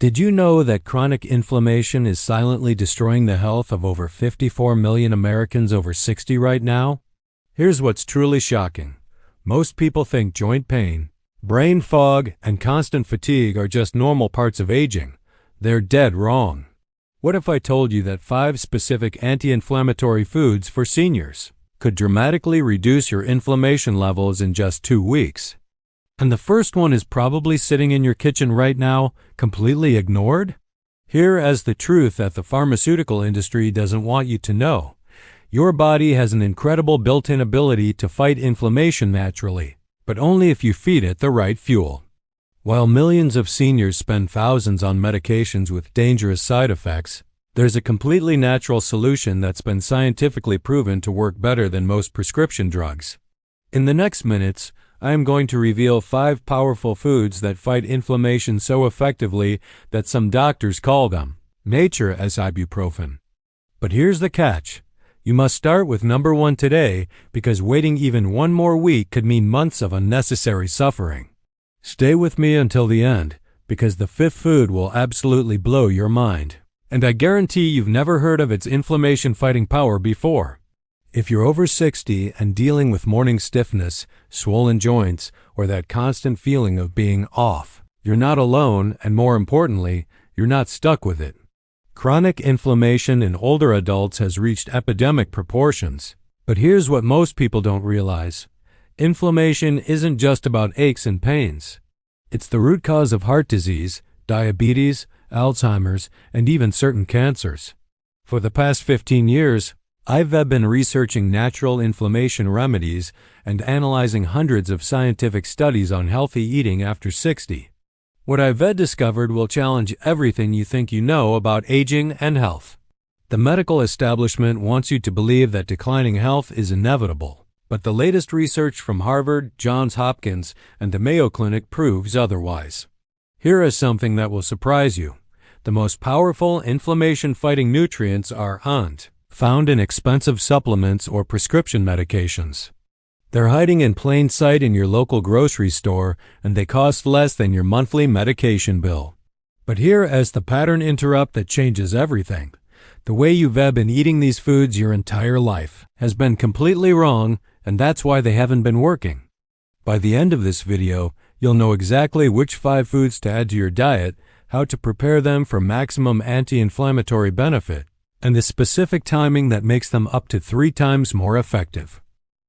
Did you know that chronic inflammation is silently destroying the health of over 54 million Americans over 60 right now? Here's what's truly shocking. Most people think joint pain, brain fog, and constant fatigue are just normal parts of aging. They're dead wrong. What if I told you that 5 specific anti-inflammatory foods for seniors could dramatically reduce your inflammation levels in just 2 weeks? And the first one is probably sitting in your kitchen right now, completely ignored? Here is the truth that the pharmaceutical industry doesn't want you to know. Your body has an incredible built-in ability to fight inflammation naturally, but only if you feed it the right fuel. While millions of seniors spend thousands on medications with dangerous side effects, there's a completely natural solution that's been scientifically proven to work better than most prescription drugs. In the next minutes, I am going to reveal 5 powerful foods that fight inflammation so effectively that some doctors call them nature as ibuprofen. But here's the catch. You must start with number 1 today because waiting even 1 more week could mean months of unnecessary suffering. Stay with me until the end because the 5th food will absolutely blow your mind. And I guarantee you've never heard of its inflammation-fighting power before. If you're over 60 and dealing with morning stiffness, swollen joints, or that constant feeling of being off, you're not alone, and more importantly, you're not stuck with it. Chronic inflammation in older adults has reached epidemic proportions. But here's what most people don't realize. Inflammation isn't just about aches and pains. It's the root cause of heart disease, diabetes, Alzheimer's, and even certain cancers. For the past 15 years, I've been researching natural inflammation remedies and analyzing hundreds of scientific studies on healthy eating after 60. What I've discovered will challenge everything you think you know about aging and health. The medical establishment wants you to believe that declining health is inevitable, but the latest research from Harvard, Johns Hopkins, and the Mayo Clinic proves otherwise. Here is something that will surprise you. The most powerful inflammation-fighting nutrients are found in expensive supplements or prescription medications. They're hiding in plain sight in your local grocery store, and they cost less than your monthly medication bill. But here is the pattern interrupt that changes everything. The way you've been eating these foods your entire life has been completely wrong, and that's why they haven't been working. By the end of this video, you'll know exactly which 5 foods to add to your diet, how to prepare them for maximum anti-inflammatory benefit, and the specific timing that makes them up to 3 times more effective.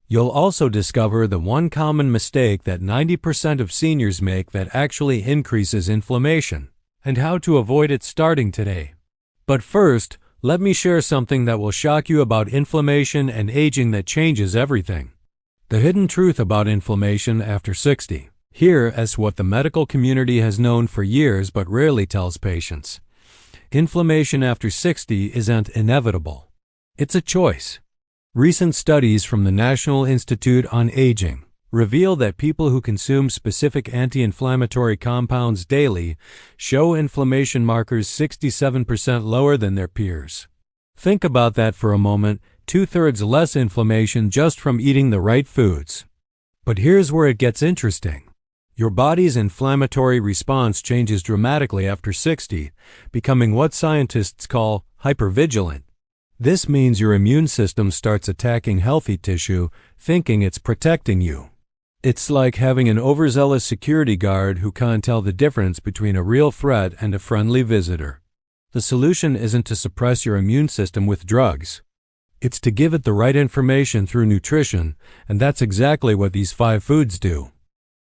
You'll also discover the one common mistake that 90% of seniors make that actually increases inflammation, and how to avoid it starting today. But first, let me share something that will shock you about inflammation and aging that changes everything. The hidden truth about inflammation after 60. Here is what the medical community has known for years but rarely tells patients. Inflammation after 60 isn't inevitable. It's a choice. Recent studies from the National Institute on Aging reveal that people who consume specific anti-inflammatory compounds daily show inflammation markers 67% lower than their peers. Think about that for a moment, 2/3 less inflammation just from eating the right foods. But here's where it gets interesting. Your body's inflammatory response changes dramatically after 60, becoming what scientists call hypervigilant. This means your immune system starts attacking healthy tissue, thinking it's protecting you. It's like having an overzealous security guard who can't tell the difference between a real threat and a friendly visitor. The solution isn't to suppress your immune system with drugs. It's to give it the right information through nutrition, and that's exactly what these 5 foods do.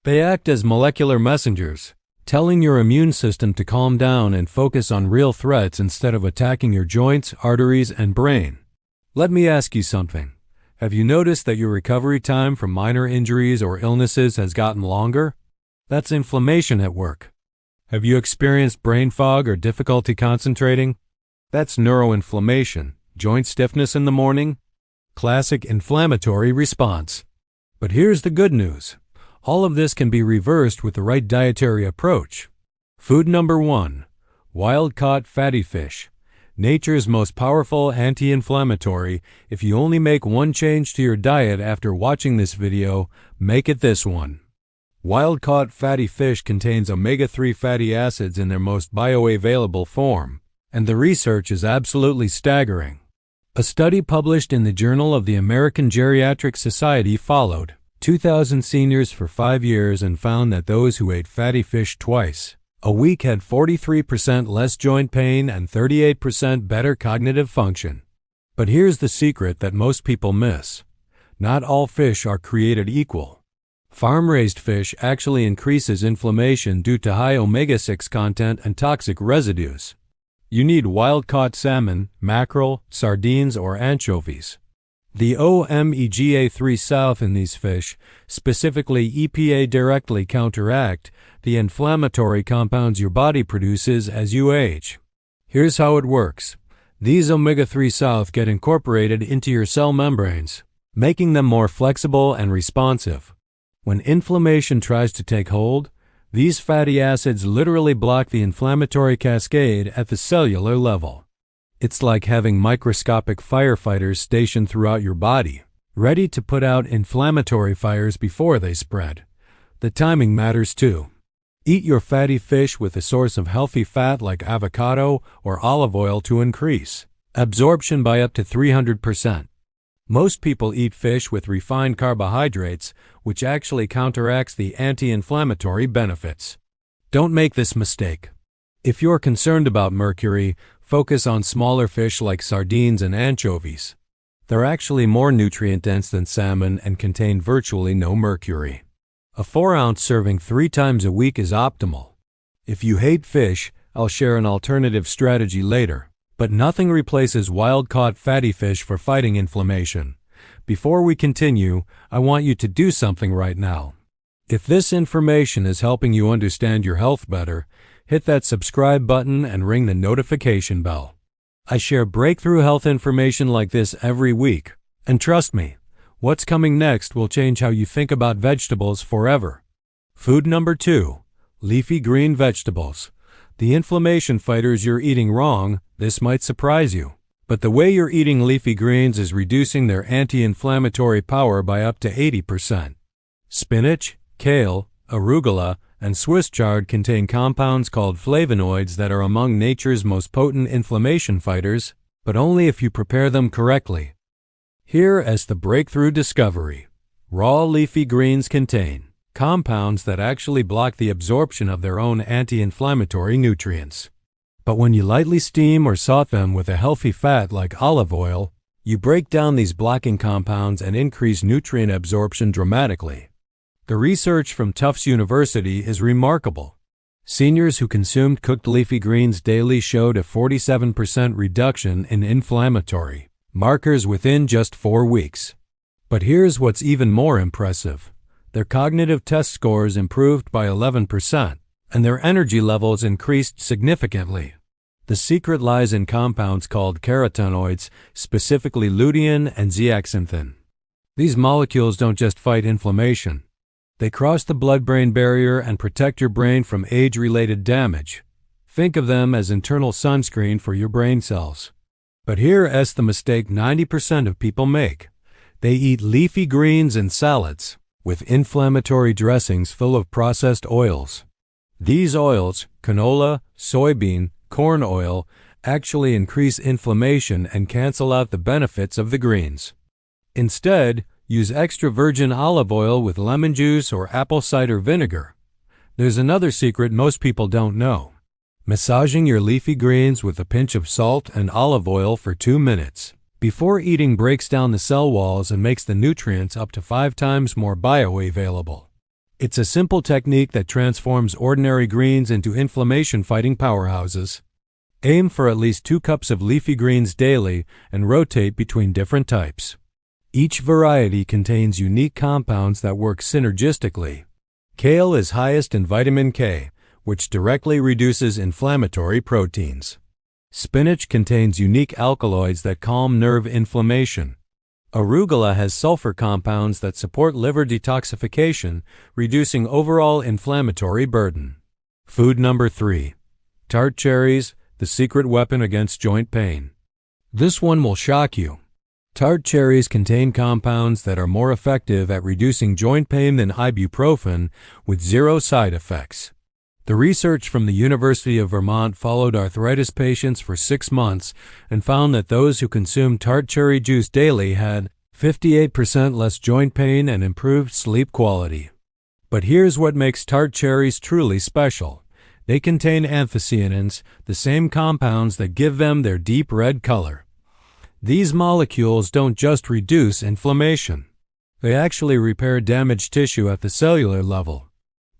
They act as molecular messengers, telling your immune system to calm down and focus on real threats instead of attacking your joints, arteries, and brain. Let me ask you something. Have you noticed that your recovery time from minor injuries or illnesses has gotten longer? That's inflammation at work. Have you experienced brain fog or difficulty concentrating? That's neuroinflammation, joint stiffness in the morning, classic inflammatory response. But here's the good news. All of this can be reversed with the right dietary approach. Food number 1, wild-caught fatty fish. Nature's most powerful anti-inflammatory. If you only make one change to your diet after watching this video, make it this one. Wild-caught fatty fish contains omega-3 fatty acids in their most bioavailable form, and the research is absolutely staggering. A study published in the Journal of the American Geriatric Society followed 2,000 seniors for 5 years and found that those who ate fatty fish twice a week had 43% less joint pain and 38% better cognitive function. But here's the secret that most people miss. Not all fish are created equal. Farm-raised fish actually increases inflammation due to high omega-6 content and toxic residues. You need wild-caught salmon, mackerel, sardines, or anchovies. The omega-3 south in these fish, specifically EPA, directly counteract the inflammatory compounds your body produces as you age. Here's how it works. These omega-3 south get incorporated into your cell membranes, making them more flexible and responsive. When inflammation tries to take hold, these fatty acids literally block the inflammatory cascade at the cellular level. It's like having microscopic firefighters stationed throughout your body, ready to put out inflammatory fires before they spread. The timing matters too. Eat your fatty fish with a source of healthy fat like avocado or olive oil to increase absorption by up to 300%. Most people eat fish with refined carbohydrates, which actually counteracts the anti-inflammatory benefits. Don't make this mistake. If you're concerned about mercury, focus on smaller fish like sardines and anchovies. They're actually more nutrient-dense than salmon and contain virtually no mercury. A 4-ounce serving 3 times a week is optimal. If you hate fish, I'll share an alternative strategy later. But nothing replaces wild-caught fatty fish for fighting inflammation. Before we continue, I want you to do something right now. If this information is helping you understand your health better, hit that subscribe button and ring the notification bell. I share breakthrough health information like this every week. And trust me, what's coming next will change how you think about vegetables forever. Food number 2, leafy green vegetables. The inflammation fighters you're eating wrong. This might surprise you, but the way you're eating leafy greens is reducing their anti-inflammatory power by up to 80%. Spinach, kale, arugula, and Swiss chard contain compounds called flavonoids that are among nature's most potent inflammation fighters, but only if you prepare them correctly. Here is the breakthrough discovery. Raw leafy greens contain compounds that actually block the absorption of their own anti-inflammatory nutrients. But when you lightly steam or saute them with a healthy fat like olive oil, you break down these blocking compounds and increase nutrient absorption dramatically. The research from Tufts University is remarkable. Seniors who consumed cooked leafy greens daily showed a 47% reduction in inflammatory markers within just 4 weeks. But here's what's even more impressive. Their cognitive test scores improved by 11%. And their energy levels increased significantly. The secret lies in compounds called carotenoids, specifically lutein and zeaxanthin. These molecules don't just fight inflammation. They cross the blood-brain barrier and protect your brain from age-related damage. Think of them as internal sunscreen for your brain cells. But here is the mistake 90% of people make. They eat leafy greens and salads with inflammatory dressings full of processed oils. These oils, canola, soybean, corn oil, actually increase inflammation and cancel out the benefits of the greens. Instead, use extra virgin olive oil with lemon juice or apple cider vinegar. There's another secret most people don't know. Massaging your leafy greens with a pinch of salt and olive oil for 2 minutes before eating breaks down the cell walls and makes the nutrients up to 5 times more bioavailable. It's a simple technique that transforms ordinary greens into inflammation-fighting powerhouses. Aim for at least 2 cups of leafy greens daily and rotate between different types. Each variety contains unique compounds that work synergistically. Kale is highest in vitamin K, which directly reduces inflammatory proteins. Spinach contains unique alkaloids that calm nerve inflammation. Arugula has sulfur compounds that support liver detoxification, reducing overall inflammatory burden. Food number 3. Tart cherries, the secret weapon against joint pain. This one will shock you. Tart cherries contain compounds that are more effective at reducing joint pain than ibuprofen, with zero side effects. The research from the University of Vermont followed arthritis patients for 6 months and found that those who consumed tart cherry juice daily had 58% less joint pain and improved sleep quality. But here's what makes tart cherries truly special. They contain anthocyanins, the same compounds that give them their deep red color. These molecules don't just reduce inflammation. They actually repair damaged tissue at the cellular level.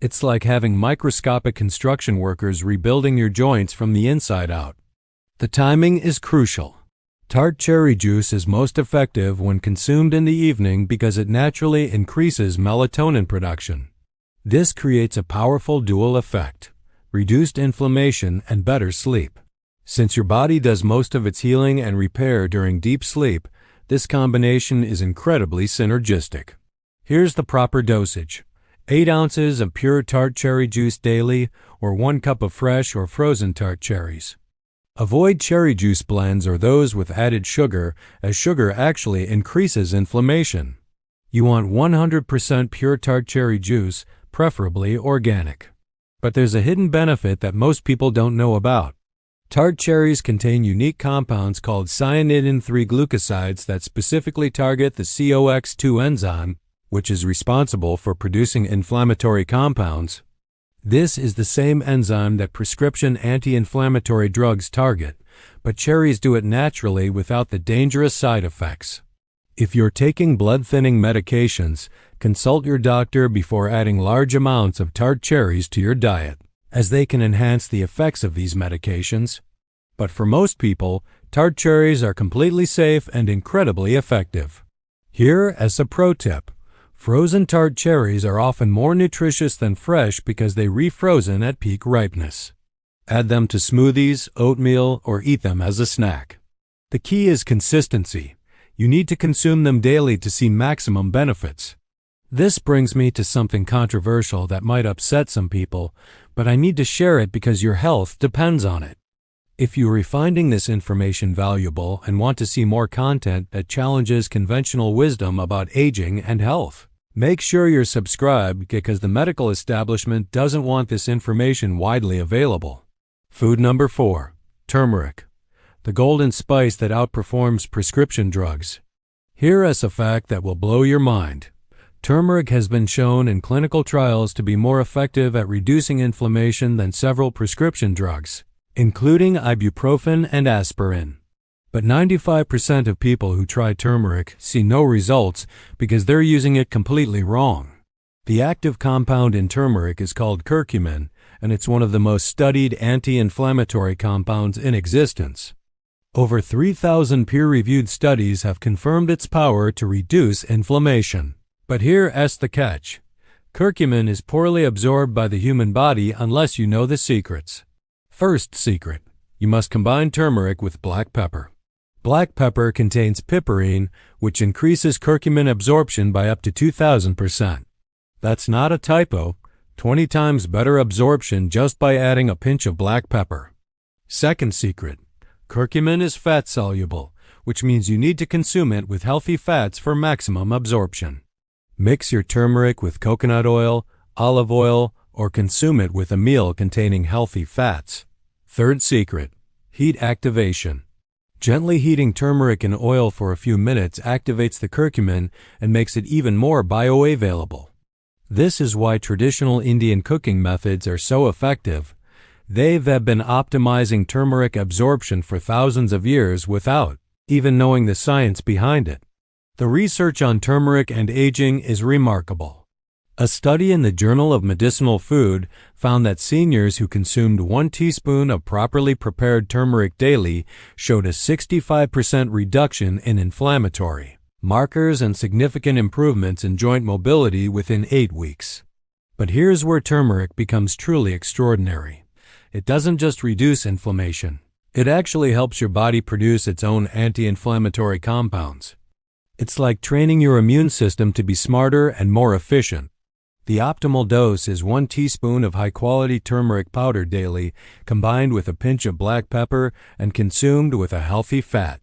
It's like having microscopic construction workers rebuilding your joints from the inside out. The timing is crucial. Tart cherry juice is most effective when consumed in the evening because it naturally increases melatonin production. This creates a powerful dual effect: reduced inflammation and better sleep. Since your body does most of its healing and repair during deep sleep, this combination is incredibly synergistic. Here's the proper dosage: 8 ounces of pure tart cherry juice daily, or 1 cup of fresh or frozen tart cherries. Avoid cherry juice blends or those with added sugar, as sugar actually increases inflammation. You want 100% pure tart cherry juice, preferably organic. But there's a hidden benefit that most people don't know about. Tart cherries contain unique compounds called cyanidin-3 glucosides that specifically target the COX-2 enzyme, which is responsible for producing inflammatory compounds. This is the same enzyme that prescription anti-inflammatory drugs target, but cherries do it naturally without the dangerous side effects. If you're taking blood-thinning medications, consult your doctor before adding large amounts of tart cherries to your diet, as they can enhance the effects of these medications. But for most people, tart cherries are completely safe and incredibly effective. Here as a pro tip: frozen tart cherries are often more nutritious than fresh because they refrozen at peak ripeness. Add them to smoothies, oatmeal, or eat them as a snack. The key is consistency. You need to consume them daily to see maximum benefits. This brings me to something controversial that might upset some people, but I need to share it because your health depends on it. If you are finding this information valuable and want to see more content that challenges conventional wisdom about aging and health, make sure you're subscribed because the medical establishment doesn't want this information widely available. Food number 4. Turmeric, the golden spice that outperforms prescription drugs. Here is a fact that will blow your mind. Turmeric has been shown in clinical trials to be more effective at reducing inflammation than several prescription drugs, including ibuprofen and aspirin. But 95% of people who try turmeric see no results because they're using it completely wrong. The active compound in turmeric is called curcumin, and it's one of the most studied anti-inflammatory compounds in existence. Over 3,000 peer-reviewed studies have confirmed its power to reduce inflammation. But here's the catch. Curcumin is poorly absorbed by the human body unless you know the secrets. First secret: you must combine turmeric with black pepper. Black pepper contains piperine, which increases curcumin absorption by up to 2,000%. That's not a typo. 20 times better absorption just by adding a pinch of black pepper. Second secret: curcumin is fat-soluble, which means you need to consume it with healthy fats for maximum absorption. Mix your turmeric with coconut oil, olive oil, or consume it with a meal containing healthy fats. Third secret: heat activation. Gently heating turmeric in oil for a few minutes activates the curcumin and makes it even more bioavailable. This is why traditional Indian cooking methods are so effective. They've been optimizing turmeric absorption for thousands of years without even knowing the science behind it. The research on turmeric and aging is remarkable. A study in the Journal of Medicinal Food found that seniors who consumed 1 teaspoon of properly prepared turmeric daily showed a 65% reduction in inflammatory markers and significant improvements in joint mobility within 8 weeks. But here's where turmeric becomes truly extraordinary. It doesn't just reduce inflammation. It actually helps your body produce its own anti-inflammatory compounds. It's like training your immune system to be smarter and more efficient. The optimal dose is 1 teaspoon of high-quality turmeric powder daily, combined with a pinch of black pepper and consumed with a healthy fat.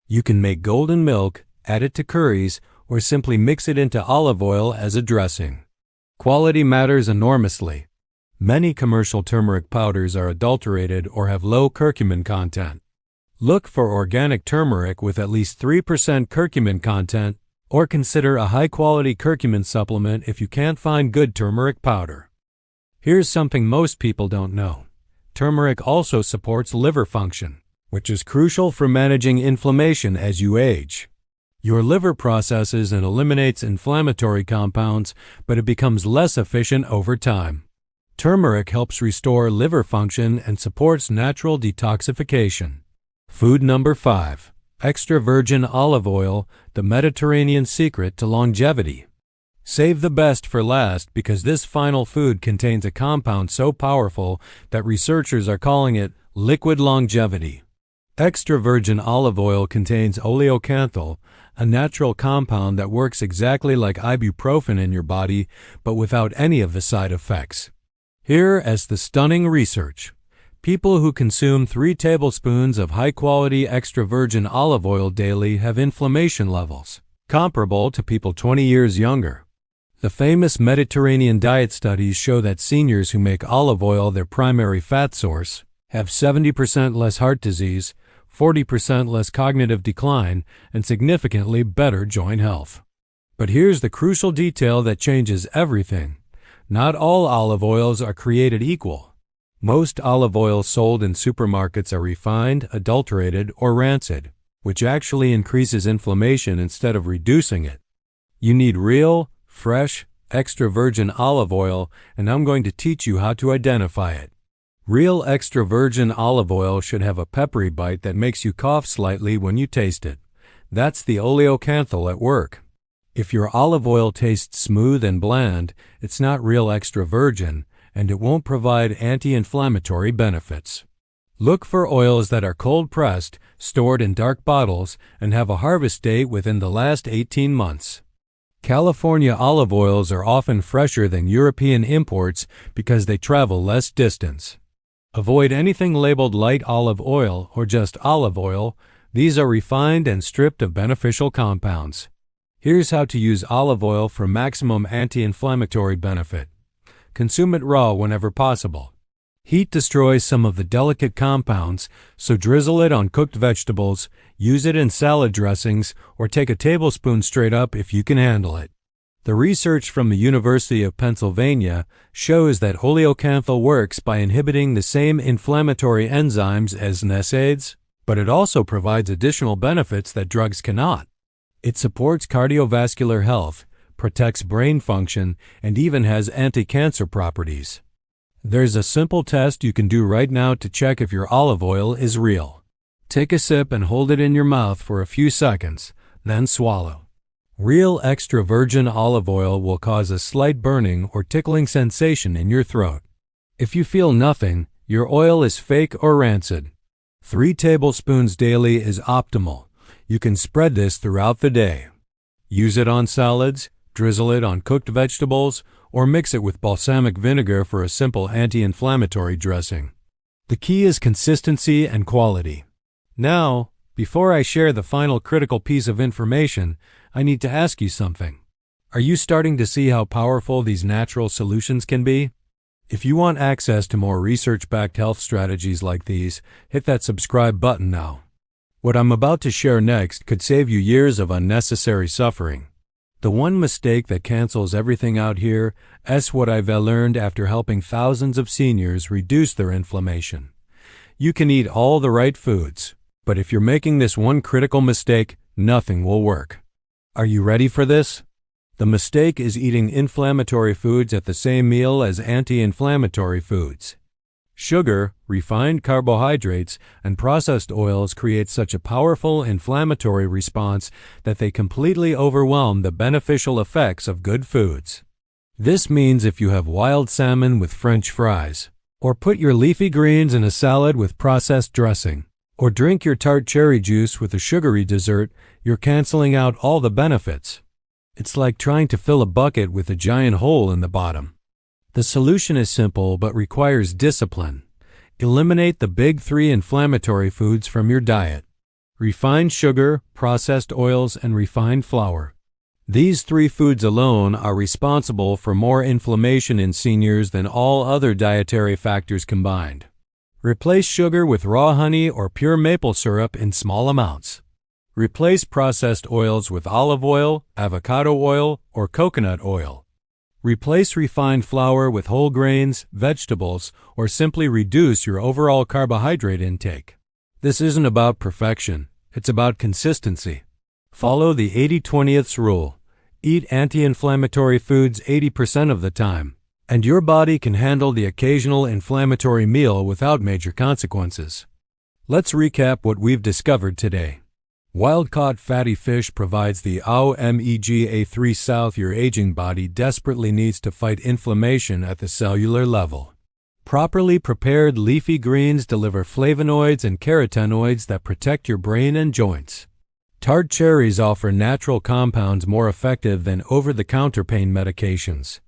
You can make golden milk, add it to curries, or simply mix it into olive oil as a dressing. Quality matters enormously. Many commercial turmeric powders are adulterated or have low curcumin content. Look for organic turmeric with at least 3% curcumin content, or consider a high-quality curcumin supplement if you can't find good turmeric powder. Here's something most people don't know. Turmeric also supports liver function, which is crucial for managing inflammation as you age. Your liver processes and eliminates inflammatory compounds, but it becomes less efficient over time. Turmeric helps restore liver function and supports natural detoxification. Food number 5. Extra virgin olive oil, the Mediterranean secret to longevity. Save the best for last because this final food contains a compound so powerful that researchers are calling it liquid longevity. Extra virgin olive oil contains oleocanthal, a natural compound that works exactly like ibuprofen in your body, but without any of the side effects. Here is the stunning research. People who consume 3 tablespoons of high-quality extra virgin olive oil daily have inflammation levels comparable to people 20 years younger. The famous Mediterranean diet studies show that seniors who make olive oil their primary fat source have 70% less heart disease, 40% less cognitive decline, and significantly better joint health. But here's the crucial detail that changes everything. Not all olive oils are created equal. Most olive oils sold in supermarkets are refined, adulterated, or rancid, which actually increases inflammation instead of reducing it. You need real, fresh, extra virgin olive oil, and I'm going to teach you how to identify it. Real extra virgin olive oil should have a peppery bite that makes you cough slightly when you taste it. That's the oleocanthal at work. If your olive oil tastes smooth and bland, it's not real extra virgin, and it won't provide anti-inflammatory benefits. Look for oils that are cold-pressed, stored in dark bottles, and have a harvest date within the last 18 months. California olive oils are often fresher than European imports because they travel less distance. Avoid anything labeled light olive oil or just olive oil. These are refined and stripped of beneficial compounds. Here's how to use olive oil for maximum anti-inflammatory benefit. Consume it raw whenever possible. Heat destroys some of the delicate compounds, so drizzle it on cooked vegetables, use it in salad dressings, or take a tablespoon straight up if you can handle it. The research from the University of Pennsylvania shows that oleocanthal works by inhibiting the same inflammatory enzymes as NSAIDs, but it also provides additional benefits that drugs cannot. It supports cardiovascular health, protects brain function, and even has anti-cancer properties. There's a simple test you can do right now to check if your olive oil is real. Take a sip and hold it in your mouth for a few seconds, then swallow. Real extra virgin olive oil will cause a slight burning or tickling sensation in your throat. If you feel nothing, your oil is fake or rancid. 3 tablespoons daily is optimal. You can spread this throughout the day. Use it on salads, drizzle it on cooked vegetables, or mix it with balsamic vinegar for a simple anti-inflammatory dressing. The key is consistency and quality. Now, before I share the final critical piece of information, I need to ask you something. Are you starting to see how powerful these natural solutions can be? If you want access to more research-backed health strategies like these, hit that subscribe button now. What I'm about to share next could save you years of unnecessary suffering. The one mistake that cancels everything out here is what I've learned after helping thousands of seniors reduce their inflammation. You can eat all the right foods, but if you're making this one critical mistake, nothing will work. Are you ready for this? The mistake is eating inflammatory foods at the same meal as anti-inflammatory foods. Sugar, refined carbohydrates, and processed oils create such a powerful inflammatory response that they completely overwhelm the beneficial effects of good foods. This means if you have wild salmon with French fries, or put your leafy greens in a salad with processed dressing, or drink your Tart cherry juice with a sugary dessert, you're canceling out all the benefits. It's like trying to fill a bucket with a giant hole in the bottom. The solution is simple but requires discipline. Eliminate the big 3 inflammatory foods from your diet. refined sugar, processed oils, and refined flour. These three foods alone are responsible for more inflammation in seniors than all other dietary factors combined. Replace sugar with raw honey or pure maple syrup in small amounts. Replace processed oils with olive oil, avocado oil, or coconut oil. Replace refined flour with whole grains, vegetables, or simply reduce your overall carbohydrate intake. This isn't about perfection, it's about consistency. Follow the 80-20th rule. Eat anti-inflammatory foods 80% of the time, and your body can handle the occasional inflammatory meal without major consequences. Let's recap what we've discovered today. Wild-caught fatty fish provides the omega-3 south your aging body desperately needs to fight inflammation at the cellular level. Properly prepared leafy greens deliver flavonoids and carotenoids that protect your brain and joints. Tart cherries offer natural compounds more effective than over-the-counter pain medications.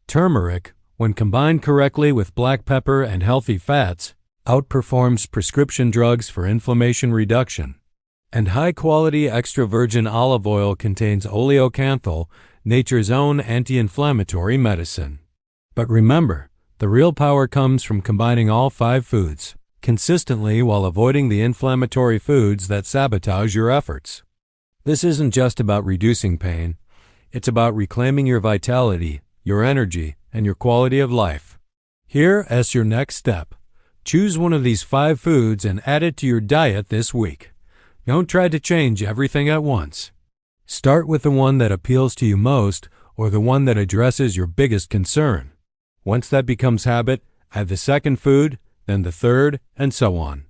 Turmeric, when combined correctly with black pepper and healthy fats, outperforms prescription drugs for inflammation reduction. And high-quality extra virgin olive oil contains oleocanthal, nature's own anti-inflammatory medicine. But remember, the real power comes from combining all 5 foods consistently while avoiding the inflammatory foods that sabotage your efforts. This isn't just about reducing pain, it's about reclaiming your vitality, your energy, and your quality of life. Here as your next step, choose one of these 5 foods and add it to your diet this week. Don't try to change everything at once. Start with the one that appeals to you most or the one that addresses your biggest concern. Once that becomes habit, add the second food, then the third, and so on.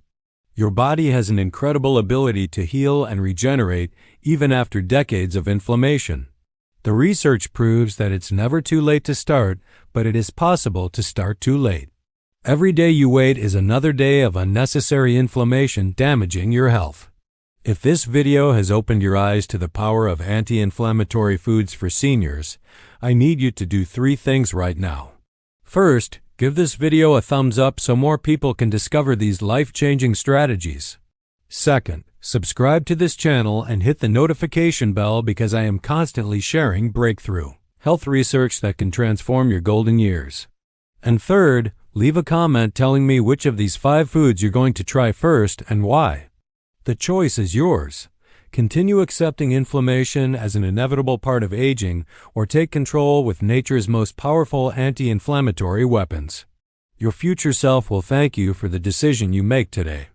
Your body has an incredible ability to heal and regenerate even after decades of inflammation. The research proves that it's never too late to start, but it is possible to start too late. Every day you wait is another day of unnecessary inflammation damaging your health. If this video has opened your eyes to the power of anti-inflammatory foods for seniors, I need you to do 3 things right now. First, give this video a thumbs up so more people can discover these life-changing strategies. Second, subscribe to this channel and hit the notification bell because I am constantly sharing breakthrough health research that can transform your golden years. And third, leave a comment telling me which of these 5 foods you're going to try first and why. The choice is yours. Continue accepting inflammation as an inevitable part of aging, or take control with nature's most powerful anti-inflammatory weapons. Your future self will thank you for the decision you make today.